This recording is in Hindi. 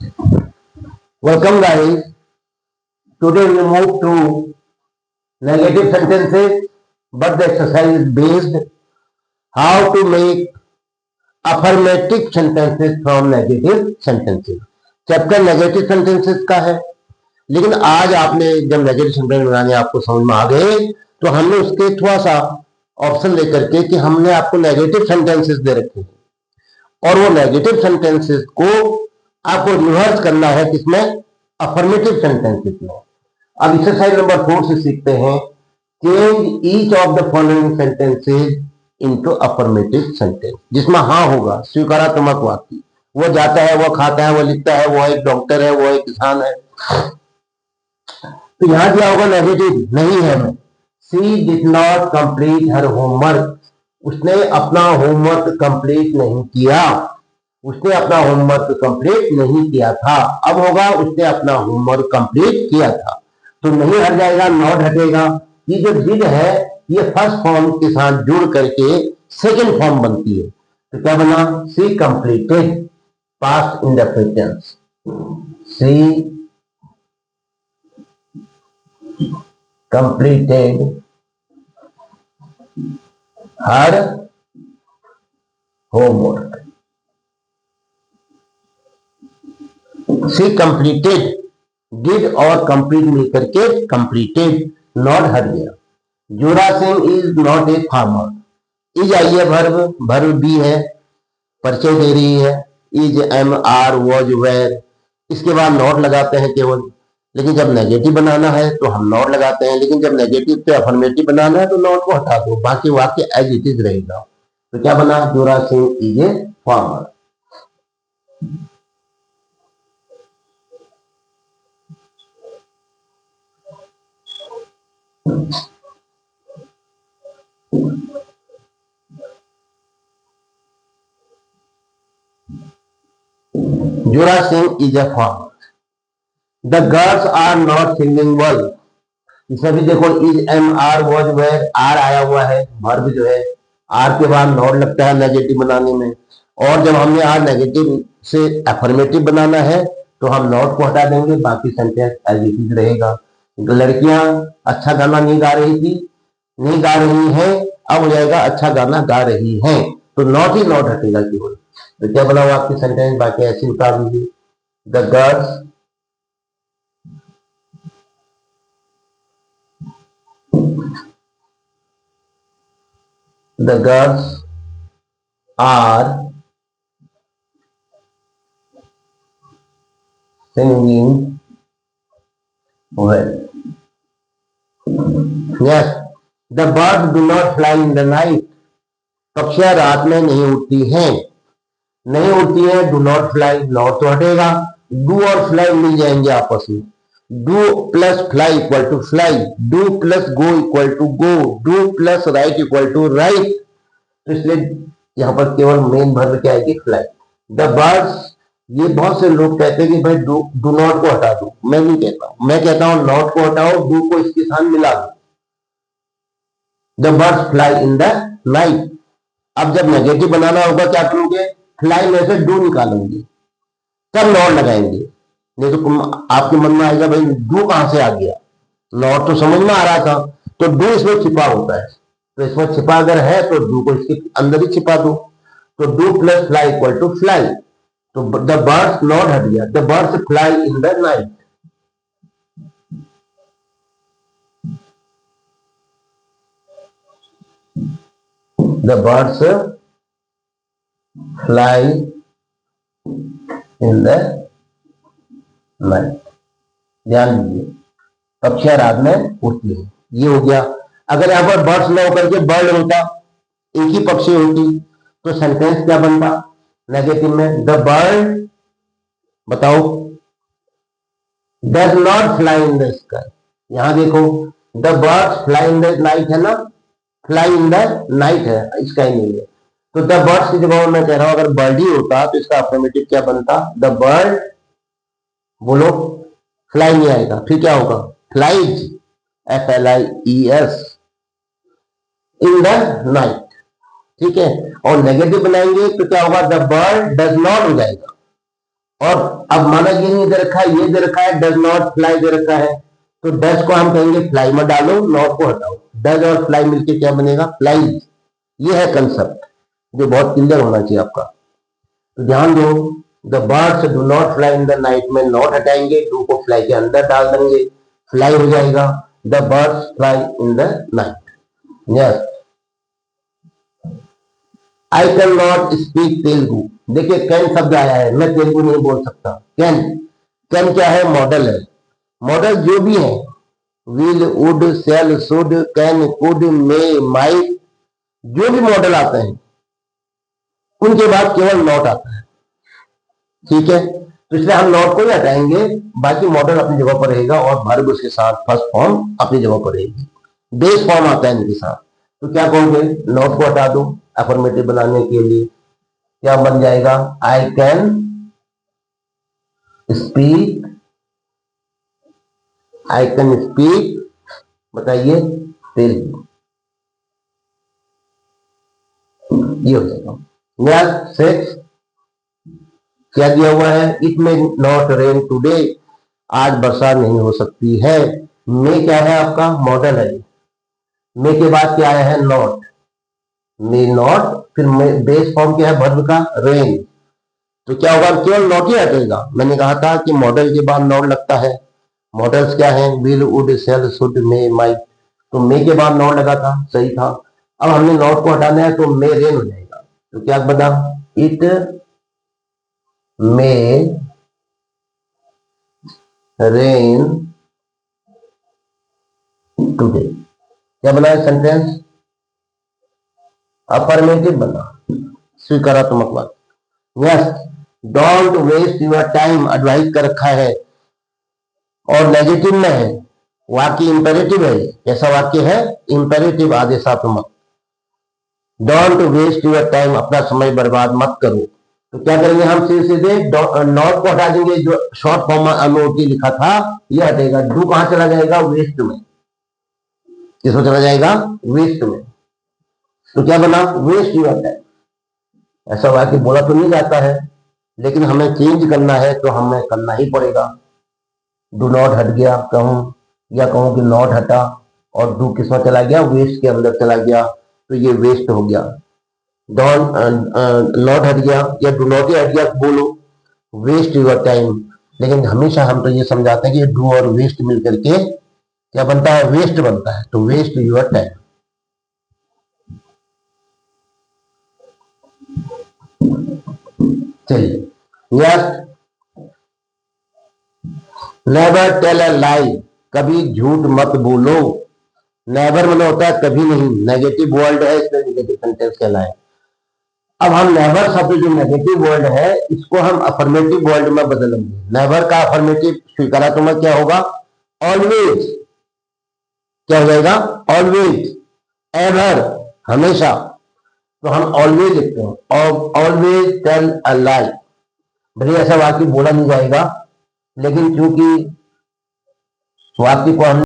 Welcome guys. Today we move to negative sentences, but the exercise is based how to make affirmative sentences from negative sentences. Chapter negative sentences का है, लेकिन आज आपने जब नेगेटिव सेंटेंस बनाने आपको समझ में आ गए तो हमने उसके थोड़ा सा ऑप्शन लेकर के कि हमने आपको नेगेटिव सेंटेंसेस दे रखे हैं और वो नेगेटिव सेंटेंसेस को आपको रिवर्स करना है किसमें, अफर्मेटिव सेंटेंसेस में। अब एक्सरसाइज नंबर 4 से सीखते हैं change each of the following sentences into affirmative sentence, जिसमें हाँ होगा, स्वीकारात्मक वाक्य। वो जाता है, वो खाता है, वो लिखता है, वो एक डॉक्टर है, वो एक किसान है। तो यहां दिया होगा नेगेटिव, नहीं है मैं। She did not complete her homework, उसने अपना होमवर्क कंप्लीट नहीं किया, उसने अपना होमवर्क कंप्लीट नहीं किया था। अब होगा उसने अपना होमवर्क कंप्लीट किया था, तो नहीं हट जाएगा, नॉट हटेगा। ये जो डिड है ये फर्स्ट फॉर्म के साथ जुड़ करके सेकंड फॉर्म बनती है, तो क्या बना, she completed, past in the present, she completed her homework. She completed, did और कंप्लीट मिलकर के कंप्लीटेड, नॉट हट गया। Jora Singh is not a farmer, is आई है वर्ब, वर्ब बी है, परिचय दे रही है, is am are was were, इसके बाद नॉट लगाते हैं केवल। लेकिन जब नेगेटिव बनाना है तो हम नॉट लगाते हैं, लेकिन जब नेगेटिव से अफर्मेटिव बनाना है तो नॉट को हटा दो, बाकी वाक्य एज इट इज रहेगा। तो क्या बना, जोरा Singh is a farmer. Jura Singh is a farmer. The girls are not singing well. इसमें भी देखो is am are was were, are आया हुआ है, वर्ब जो है आर के बाद नॉट लगता है नेगेटिव बनाने में। और जब हमने आर नेगेटिव से अफर्मेटिव बनाना है तो हम नॉट को हटा देंगे, बाकी सेंटेंस एज इट इज रहेगा। लड़कियां अच्छा गाना नहीं गा रही थी, नहीं गा रही हैं, अब हो जाएगा अच्छा गाना गा रही हैं, तो नॉट ही नॉट हटेगा केवल। तो क्या बना हुआ आपकी सेंटेंस, बाकी ऐसे उतार दीजिए। The girls are singing well. Yes, the bird do not fly in the night, पक्षियां रात में नहीं उड़ती हैं, नहीं उड़ती है, डू नॉट फ्लाई, नॉट तो हटेगा, डू और फ्लाई मिल जाएंगे आपस में। Do plus fly equal to fly, do plus go equal to go, do plus write equal to write, तो इसलिए यहां पर केवल मेन वर्ब क्या आएगी, फ्लाई। द बर्ड्स, ये बहुत से लोग कहते हैं कि भाई डू नॉट को हटा दो, मैं नहीं कहता हूं, मैं कहता हूं नॉट को हटाओ, डू को इसके साथ मिला दो। The birds fly in the night. अब जब नेगेटिव बनाना होगा क्या करोगे, फ्लाई में से डू निकालेंगे, तब नॉट लगाएंगे। नहीं तो आपके मन में आएगा भाई डू कहां से आ गया, नॉट तो समझ में आ रहा था, तो डू इसमें छिपा होता है, तो इसमें छिपा अगर है तो डू को इसके अंदर ही छिपा दो। तो do plus fly equal to fly, तो द बर्ड्स नॉट हट गया, the birds fly in the night. The birds fly in the night. ध्यान दीजिए, पक्षियां रात में उड़ती है, ये हो गया। अगर यहां पर बर्ड्स न होकर के बर्ड होता, एक ही पक्षी होती, तो सेंटेंस क्या बनता नेगेटिव में, द बर्ड, बताओ, does not fly in the sky. यहां देखो the birds fly in the night है ना, फ्लाई इन द नाइट है, स्काई नहीं है। तो द बर्ड्स की जगह मैं कह रहा हूं अगर बर्ड ही होता तो इसका अफर्मेटिव क्या बनता, द बर्ड, बोलो, फ्लाई नहीं आएगा, फिर क्या होगा, flies, FLIES, in the night. ठीक है, और नेगेटिव बनाएंगे तो क्या होगा, द बर्ड डज नॉट हो जाएगा, और अब माना ये नहीं दे रखा है, ये दे रखा है डज नॉट फ्लाई दे रखा है, तो डज को हम कहेंगे फ्लाई में डालो, नॉट को हटाओ, डज और फ्लाई मिलके क्या बनेगा, फ्लाई। ये है कंसेप्ट जो बहुत क्लियर होना चाहिए आपका। तो ध्यान दो, the birds do not fly in the night में नॉट हटाएंगे, डू को फ्लाई के अंदर डाल देंगे, फ्लाई हो जाएगा, the birds fly in the night. Yes, I can not speak Telugu. देखिए कैन शब्द आया है, मैं तेलुगु नहीं बोल सकता। कैन, कैन क्या है, मॉडल है। मॉडल जो भी है, will, would, shall, should, can, could, may, might, जो भी मॉडल आते हैं उनके बाद केवल नॉट आता है। ठीक है, तो इसलिए हम नॉट को ही हटाएंगे, बाकी मॉडल अपनी जगह पर रहेगा और वर्ब उसके साथ फर्स्ट फॉर्म अपनी जगह पर रहेगी। बेस फॉर्म आता है इनके साथ। तो क्या कहोगे, नॉट को हटा दो अफर्मेटिव बनाने के लिए, क्या बन जाएगा, I can speak, I can speak, बताइए तेलुगु, ये हो जाएगा। नेक्स्ट 6 क्या दिया हुआ है, इट में नॉट रेन टुडे, आज वर्षा नहीं हो सकती है। मे क्या है आपका, मॉडल है। मे के बाद क्या आया है, नॉट, मे नॉट, फिर बेस फॉर्म क्या है वर्ब का, रेन। तो क्या होगा, केवल नॉट ही हटेगा। मैंने कहा था कि मॉडल के बाद नॉट लगता है। मॉडल्स क्या है, will, would, shall, should, may, might. तो मे के बाद नॉट लगा था, सही था। अब हमने नॉट को हटाना है तो मे रेन हो जाएगा। तो क्या बना, इट मे रेन टुडे। क्या बना है सेंटेंस, अफर्मेटिव बना, स्वीकारात्मक बात। Yes, don't waste your time advice कर रखा है और नेगेटिव में है, वाक्य इंपेरेटिव है। ऐसा वाक्य है इंपेरेटिव आदेशात्मक। डोंट वेस्ट योर टाइम, अपना समय बर्बाद मत करो। तो क्या करेंगे हम, सीधे नॉट को हटा देंगे, जो शॉर्ट फॉर्म में अनोटी लिखा था ये हटेगा। डू कहां चला जाएगा, वेस्ट में। किसमें चला जाएगा, वेस्ट में। तो क्या बना, वेस्ट योर टाइम। ऐसा वाक्य बोला तो नहीं जाता है, लेकिन हमें चेंज करना है तो हमें करना ही पड़ेगा। डू नॉट हट गया कहूं, या कहूं कि नॉट हटा और डू किसमें चला गया, वेस्ट के अंदर चला गया, तो ये वेस्ट हो गया। डॉन नॉट हट गया या डू नॉट ही हट गया, बोलो वेस्ट योर टाइम। लेकिन हमेशा हम तो ये समझाते हैं कि डू और वेस्ट मिलकर के क्या बनता है, वेस्ट बनता है। तो वेस्ट योर टाइम। चलिए नेक्स्ट, नेवर टेल अ लाई, कभी झूठ मत बोलो। नेवर मतलब होता है कभी नहीं, नेगेटिव वर्ड है, इसमें नेगेटिव सेंटेंस कहलाए। अब हम नेवर शब्द जो नेगेटिव वर्ड है इसको हम अफर्मेटिव वर्ड में बदलेंगे। नेवर का अफर्मेटिव स्वीकारात्मक क्या होगा, ऑलवेज। क्या हो जाएगा, ऑलवेज, एवर, हमेशा। तो हम ऑलवेज लिखते हैं, ऑलवेज टेल अ लाई। भले ऐसा वाक्य बोला नहीं जाएगा, लेकिन चूंकि वाक्य को हम